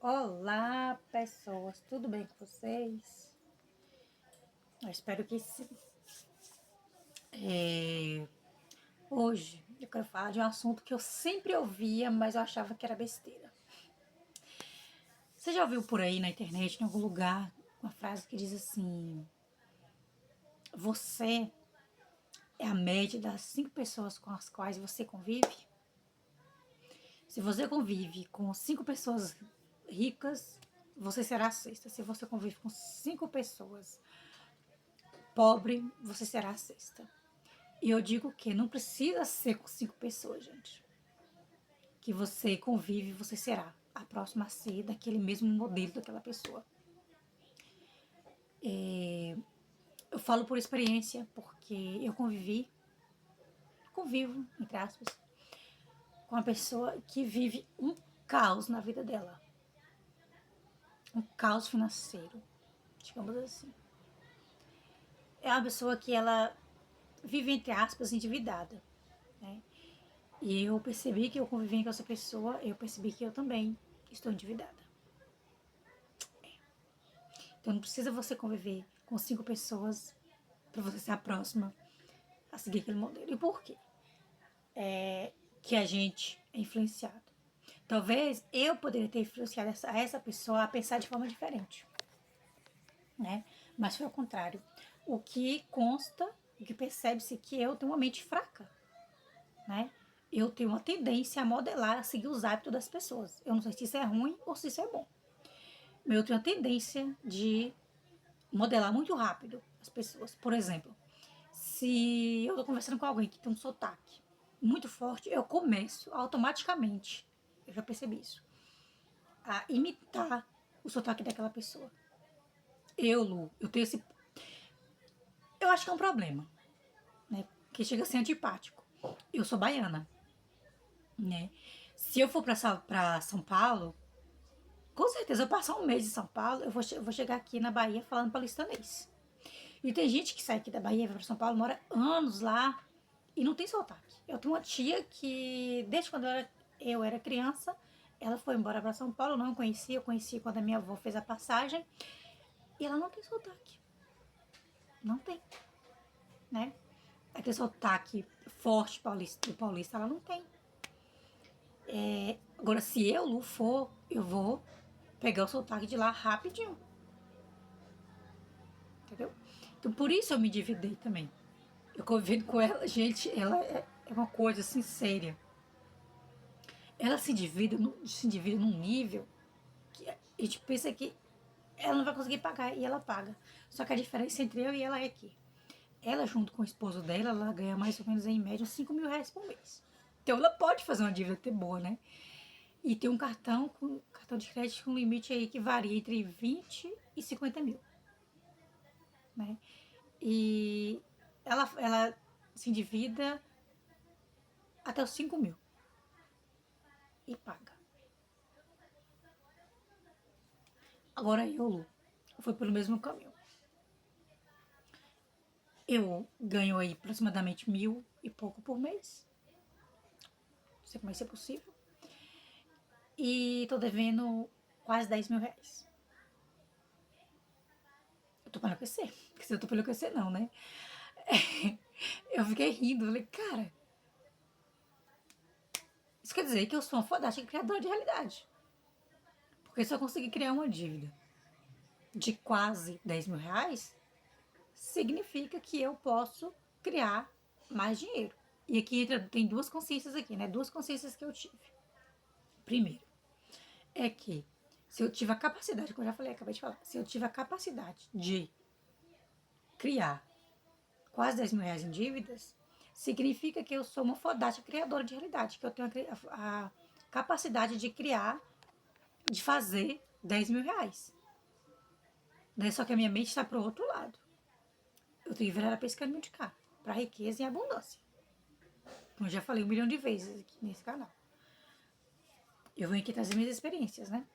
Olá, pessoas, tudo bem com vocês? Eu espero que sim. Hoje eu quero falar de um assunto que eu sempre ouvia, mas eu achava que era besteira. Você já ouviu por aí na internet, em algum lugar, uma frase que diz assim: Você é a média das 5 pessoas com as quais você convive? Se você convive com 5 pessoas ricas, você será a sexta. Se você convive com 5 pessoas pobres, você será a sexta. E eu digo que não precisa ser com 5 pessoas, gente. Que você convive, você será a próxima a ser daquele mesmo modelo daquela pessoa. Eu falo por experiência, porque eu convivo, entre aspas, com uma pessoa que vive um caos na vida dela. Um caos financeiro, digamos assim. É uma pessoa que ela vive, entre aspas, endividada, né? E eu percebi que eu convivendo com essa pessoa, eu percebi que eu também estou endividada. Então não precisa você conviver com 5 pessoas para você ser a próxima a seguir aquele modelo. E por quê? Que a gente é influenciado. Talvez eu poderia ter influenciado essa pessoa a pensar de forma diferente, né? Mas foi ao contrário. O que consta, o que percebe-se que eu tenho uma mente fraca, né? Eu tenho uma tendência a modelar, a seguir os hábitos das pessoas. Eu não sei se isso é ruim ou se isso é bom. Mas eu tenho a tendência de modelar muito rápido as pessoas. Por exemplo, se eu tô conversando com alguém que tem um sotaque muito forte, eu começo automaticamente, eu já percebi isso, a imitar o sotaque daquela pessoa. Lu, eu tenho esse. Eu acho que é um problema, né? Que chega a ser antipático. Eu sou baiana, né? Se eu for pra São Paulo, com certeza eu passar um mês em São Paulo, eu vou chegar aqui na Bahia falando paulistanês. E tem gente que sai aqui da Bahia, vai pra São Paulo, mora anos lá e não tem sotaque. Eu tenho uma tia que, desde quando eu era criança, ela foi embora para São Paulo, eu não conhecia, eu conheci quando a minha avó fez a passagem, e ela não tem sotaque. Não tem, né? Aquele sotaque forte do paulista, ela não tem. Agora, se eu, Lu, for, eu vou pegar o sotaque de lá rapidinho. Entendeu? Então, por isso eu me dividei também. Eu convido com ela, gente, ela é uma coisa assim séria. Ela se divide num nível que a gente pensa que ela não vai conseguir pagar e ela paga. Só que a diferença entre eu e ela é que ela, junto com o esposo dela, ela ganha mais ou menos em média R$ 5.000 por mês. Então ela pode fazer uma dívida até boa, né? E tem um cartão de crédito com limite aí que varia entre 20 e 50 mil, né? E ela se endivida até os 5 mil e paga. Agora eu, Lu, fui pelo mesmo caminho. Eu ganho aí aproximadamente 1.000 e pouco por mês. Não sei como é que isso é possível. E tô devendo quase R$ 10.000. Eu tô pra enlouquecer. Porque se eu tô pra enlouquecer, não, né? Eu fiquei rindo. Falei, cara, isso quer dizer que eu sou uma fodástica criadora de realidade. Porque se eu conseguir criar uma dívida de quase R$ 10.000, significa que eu posso criar mais dinheiro. E aqui tem duas consciências aqui, né? Duas consciências que eu tive. Primeiro, é que se eu tiver a capacidade, como eu já falei, acabei de falar, se eu tiver a capacidade de criar quase R$ 10.000 em dívidas, significa que eu sou uma fodástica criadora de realidade, que eu tenho a capacidade de criar, de fazer R$ 10.000. Né? Só que a minha mente está para o outro lado. Eu tenho que virar a pescando de cá, para riqueza e abundância. Como eu já falei 1 milhão de vezes aqui nesse canal. Eu venho aqui trazer minhas experiências, né?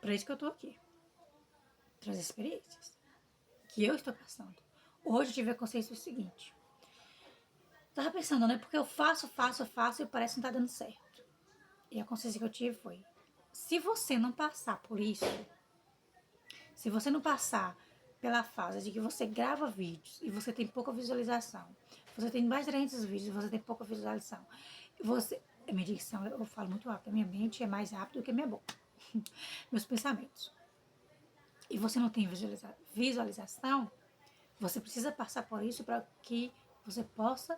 Para isso que eu tô aqui. Trazer experiências que eu estou passando. Hoje eu tive a consciência do seguinte. Tava pensando, né? Porque eu faço e parece que não tá dando certo. E a consciência que eu tive foi: se você não passar por isso, se você não passar pela fase de que você grava vídeos e você tem pouca visualização, você tem mais de 300 vídeos e você tem pouca visualização, você, a minha dicção, eu falo muito rápido, a minha mente é mais rápida do que a minha boca, meus pensamentos, e você não tem visualização, você precisa passar por isso para que você possa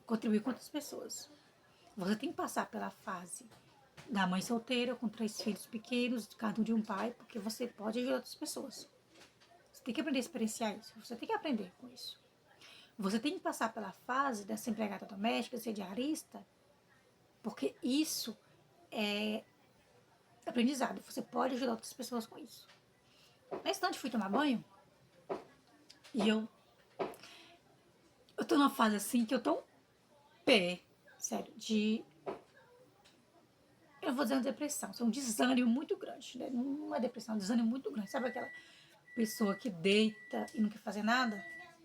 contribuir com outras pessoas. Você tem que passar pela fase da mãe solteira com 3 filhos pequenos, cada um de um pai, porque você pode ajudar outras pessoas. Você tem que aprender a experienciar isso. Você tem que aprender com isso. Você tem que passar pela fase dessa empregada doméstica, ser diarista, porque isso é aprendizado. Você pode ajudar outras pessoas com isso. Na instante fui tomar banho e eu tô numa fase assim que eu tô um pé, sério, de... Eu vou dizer uma depressão, isso é um desânimo muito grande, né? Não é depressão, é um desânimo muito grande. Sabe aquela pessoa que deita e não quer fazer nada?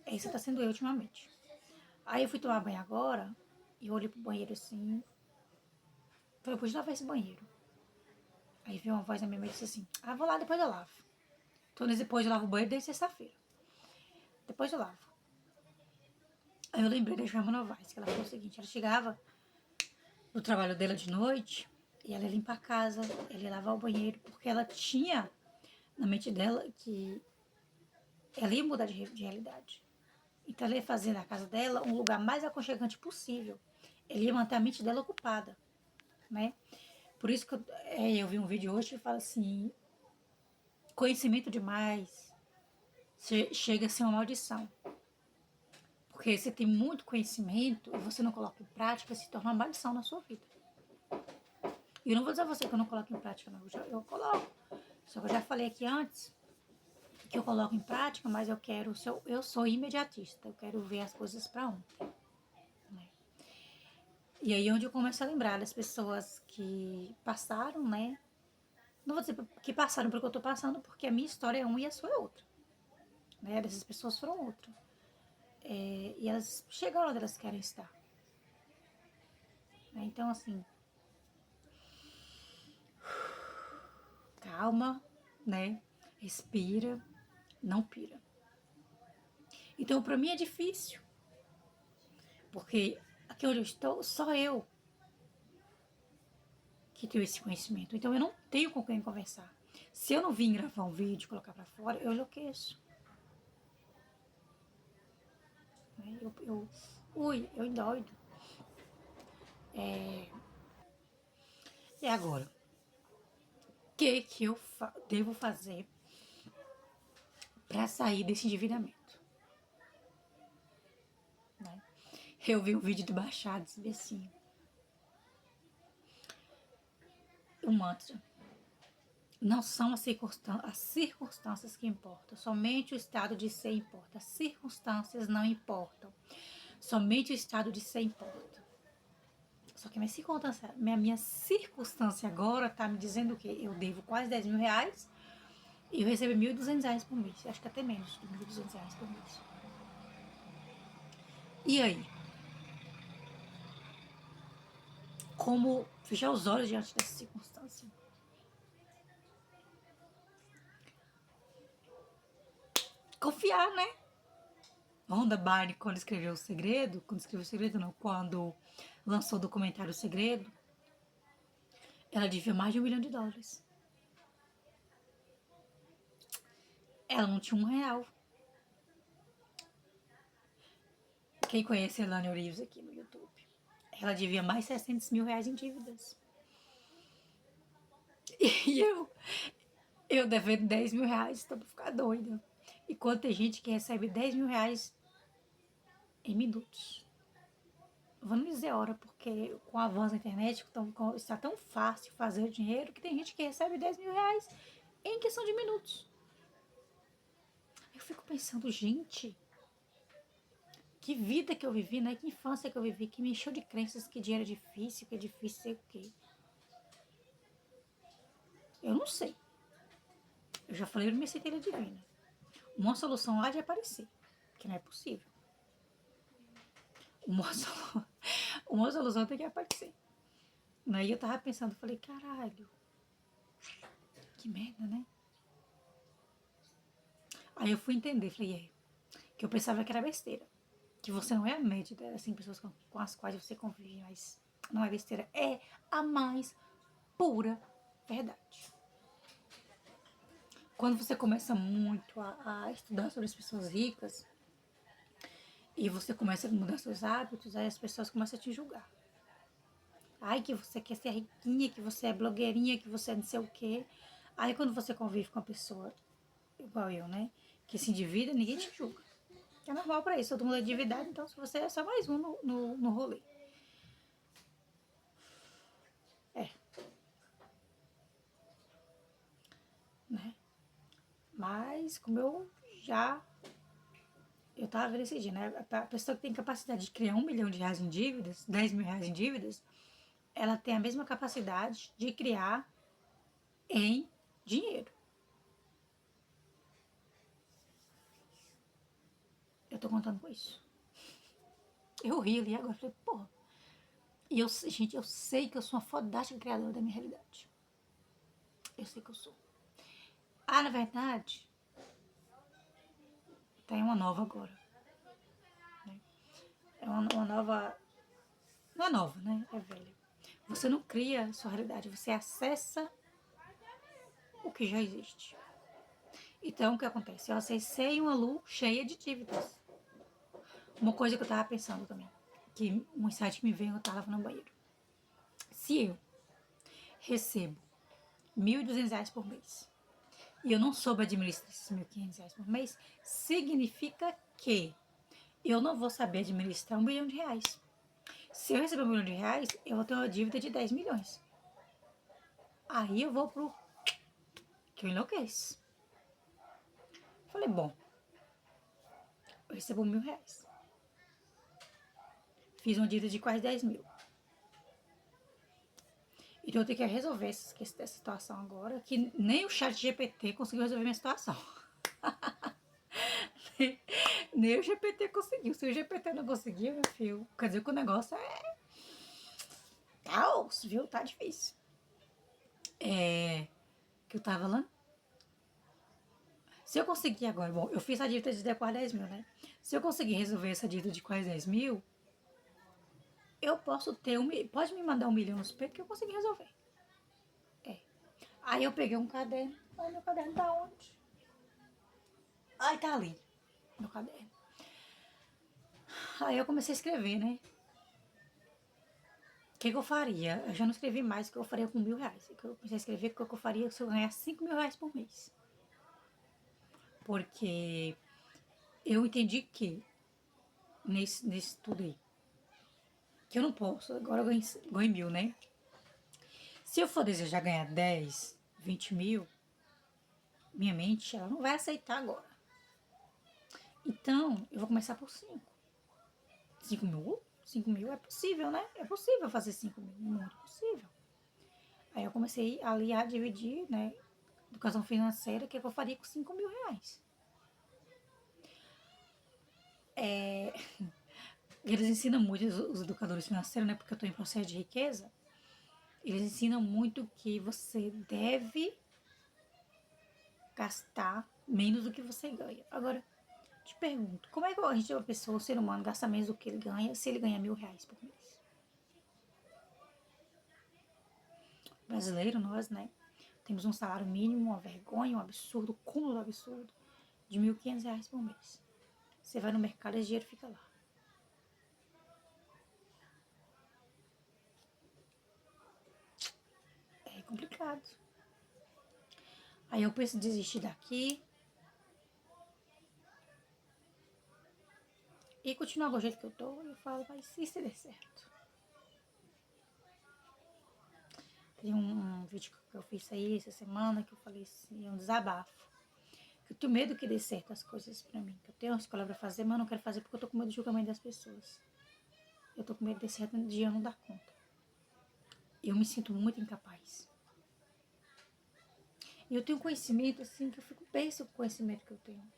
É isso que tá sendo eu ultimamente. Aí eu fui tomar banho agora e eu olhei pro banheiro assim. Falei, eu podia lavar esse banheiro. Aí veio uma voz na minha mente e disse assim: ah, vou lá, depois eu lavo. Então depois eu lavo o banheiro desde sexta-feira. Depois eu lavo. Aí eu lembrei da Joana Novaes, que ela falou o seguinte: ela chegava do trabalho dela de noite e ela ia limpar a casa, ela ia lavar o banheiro, porque ela tinha na mente dela que ela ia mudar de realidade. Então ela ia fazer na casa dela um lugar mais aconchegante possível. Ela ia manter a mente dela ocupada, né? Por isso que eu vi um vídeo hoje que fala assim: conhecimento demais chega a ser uma maldição. Porque você tem muito conhecimento e você não coloca em prática, se torna uma maldição na sua vida. E eu não vou dizer a você que eu não coloco em prática, não. Eu coloco. Só que eu já falei aqui antes que eu coloco em prática, mas eu sou imediatista. Eu quero ver as coisas para ontem. Né? E aí é onde eu começo a lembrar das pessoas que passaram, né? Não vou dizer que passaram porque eu tô passando, porque a minha história é uma e a sua é outra. Né? Dessas pessoas foram outra. E elas chegaram onde elas querem estar. Né? Então, assim, calma, né? Respira, não pira. Então, para mim é difícil, porque aqui onde eu estou, só eu que tenho esse conhecimento. Então, eu não tenho com quem conversar. Se eu não vim gravar um vídeo e colocar para fora, eu enlouqueço. Né? Eu endoido. E agora? O que eu devo fazer para sair desse endividamento? Né? Eu vi um vídeo do Baixado, disse assim, o mantra: não são as circunstâncias que importam, somente o estado de ser importa. As circunstâncias não importam, somente o estado de ser importa. Só que minha circunstância agora tá me dizendo o quê? Eu devo quase 10 mil reais e eu recebo 1.200 reais por mês. Acho que até menos de 1.200 reais por mês. E aí? Como fechar os olhos diante dessa circunstância? Confiar, né? Rhonda Byrne, quando escreveu O Segredo, quando lançou o documentário O Segredo, ela devia mais de $1 milhão. Ela não tinha R$ 1. Quem conhece a Elane Orives aqui no YouTube? Ela devia mais 600 mil reais em dívidas. E eu devendo 10 mil reais, tô pra ficar doida. E quando tem gente que recebe 10 mil reais em minutos. Vou não dizer hora, porque com o avanço da internet está tão fácil fazer dinheiro que tem gente que recebe 10 mil reais em questão de minutos. Eu fico pensando, gente, que vida que eu vivi, né? Que infância que eu vivi, que me encheu de crenças que dinheiro é difícil, que é difícil ser o quê. Eu não sei. Eu já falei no minha centelha divina. Uma solução há de aparecer, que não é possível. Uma solução tem que aparecer. Aí eu tava pensando, falei, caralho, Que merda, né? Aí eu fui entender, falei, que eu pensava que era besteira. Que você não é a média, assim, pessoas com as quais você convive, mas não é besteira. É a mais pura verdade. Quando você começa muito a estudar sobre as pessoas ricas e você começa a mudar seus hábitos, aí as pessoas começam a te julgar. Ai, que você quer ser riquinha, que você é blogueirinha, que você é não sei o quê. Aí quando você convive com uma pessoa igual eu, né? Que se endivida, ninguém te julga. É normal pra isso, todo mundo é endividado, então se você é só mais um no rolê. É, né? Mas como eu já... Eu tava vendo esse dia, né? A pessoa que tem capacidade de criar R$ 1 milhão em dívidas, R$ 10 mil em dívidas, ela tem a mesma capacidade de criar em dinheiro. Eu tô contando com isso. Eu ri ali agora, falei, porra. E eu, gente, eu sei que eu sou uma fodástica criadora da minha realidade. Eu sei que eu sou. Ah, na verdade, tem uma nova agora. Né? É uma nova. Não é nova, né? É velha. Você não cria sua realidade, você acessa o que já existe. Então, o que acontece? Eu acessei uma lua cheia de dívidas. Uma coisa que eu tava pensando também, que um insight que me veio, eu tava no banheiro. Se eu recebo R$ 1.200 por mês e eu não soube administrar esses R$ 1.500 por mês, significa que eu não vou saber administrar R$ 1 milhão. Se eu receber R$ 1 milhão, eu vou ter uma dívida de 10 milhões. Aí eu vou pro que eu enlouqueço. Falei, bom, eu recebo R$ 1.000. Fiz uma dívida de quase 10 mil. Então eu tenho que resolver essa situação agora, que nem o chat GPT conseguiu resolver minha situação. Nem o GPT conseguiu. Se o GPT não conseguiu, meu filho, quer dizer que o negócio é... Tá osso, viu? Tá difícil. Que eu tava falando? Se eu conseguir agora, bom, eu fiz a dívida de quase 10 mil, né? Se eu conseguir resolver essa dívida de quase 10 mil, eu posso ter pode me mandar 1 milhão no super que eu consegui resolver. É. Aí eu peguei um caderno. Ai, meu caderno tá onde? Ai, tá ali. Meu caderno. Aí eu comecei a escrever, né? O que eu faria? Eu já não escrevi mais o que eu faria com R$ 1.000. Eu comecei a escrever o que eu faria se eu ganhasse R$ 5.000 por mês. Porque eu entendi que, nesse tudo aí, que eu não posso, agora eu ganho 1.000, né? Se eu for desejar ganhar 10, 20 mil, minha mente ela não vai aceitar agora. Então, eu vou começar por 5. 5 mil? 5 mil é possível, né? É possível fazer 5 mil, muito possível. Aí eu comecei ali a dividir, né? Educação financeira, o que eu faria com R$ 5.000. Eles ensinam muito, os educadores financeiros, né? Porque eu estou em processo de riqueza. Eles ensinam muito que você deve gastar menos do que você ganha. Agora, te pergunto, como é que a gente, uma pessoa, um ser humano, gasta menos do que ele ganha se ele ganha R$ 1.000 por mês? Brasileiro, nós, né? Temos um salário mínimo, uma vergonha, um absurdo, um cúmulo do absurdo, de R$ 1.500 por mês. Você vai no mercado e esse dinheiro fica lá. É complicado. Aí eu penso em desistir daqui e continuar do jeito que eu tô. E eu falo, mas e se der certo? Tem um vídeo que eu fiz aí essa semana que eu falei assim, um desabafo. Que eu tenho medo que dê certo as coisas pra mim. Que eu tenho uma escola pra fazer, mas eu não quero fazer porque eu tô com medo do julgamento das pessoas. Eu tô com medo de certo dia eu não dar conta. Eu me sinto muito incapaz. E eu tenho conhecimento, assim, que eu fico besta com o conhecimento que eu tenho.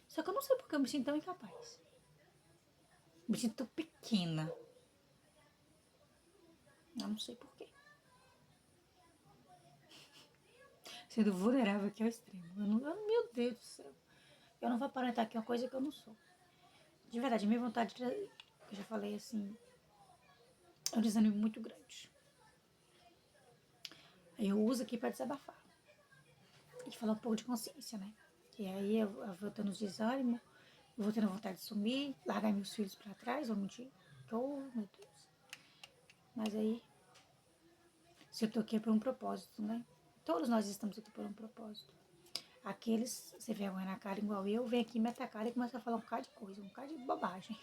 Só que eu não sei porque eu me sinto tão incapaz. Me sinto tão pequena. Eu não sei porquê. sendo vulnerável aqui ao extremo. Meu Deus do céu. Eu não vou aparentar aqui uma coisa que eu não sou. De verdade, minha vontade, eu já falei assim, é um desânimo muito grande. Aí eu uso aqui pra desabafar. E falar um pouco de consciência, né? E aí eu vou tendo os desânimos, eu vou tendo vontade de sumir, largar meus filhos pra trás, vou mentir. Oh, meu Deus. Mas aí, se eu tô aqui é por um propósito, né? Todos nós estamos aqui por um propósito. Aqueles, você vergonha na cara igual eu, vem aqui, mete a cara e começa a falar um bocado de coisa, um bocado de bobagem.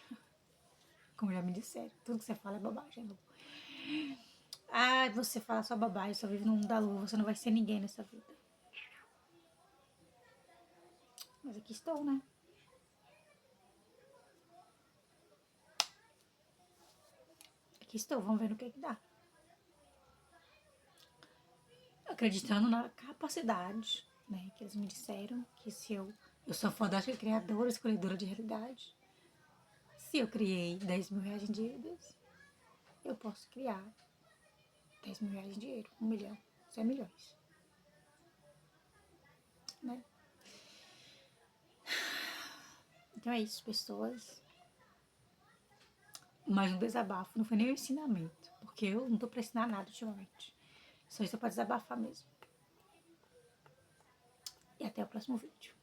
Como já me disseram, tudo que você fala é bobagem, Lu. Ah, você fala só bobagem, só vive no mundo da lua, você não vai ser ninguém nessa vida. Mas aqui estou, né? Aqui estou, vamos ver no que dá. Acreditando na capacidade, né? Que eles me disseram que se eu sou fodástica criadora, escolhedora de realidade. Se eu criei 10 mil reais em dívidas, eu posso criar 10 mil reais em dinheiro, 1 milhão, 100 milhões. Né? Então é isso, pessoas. Mas um desabafo não foi nem um ensinamento, porque eu não tô pra ensinar nada ultimamente. Só isso é pra desabafar mesmo. E até o próximo vídeo.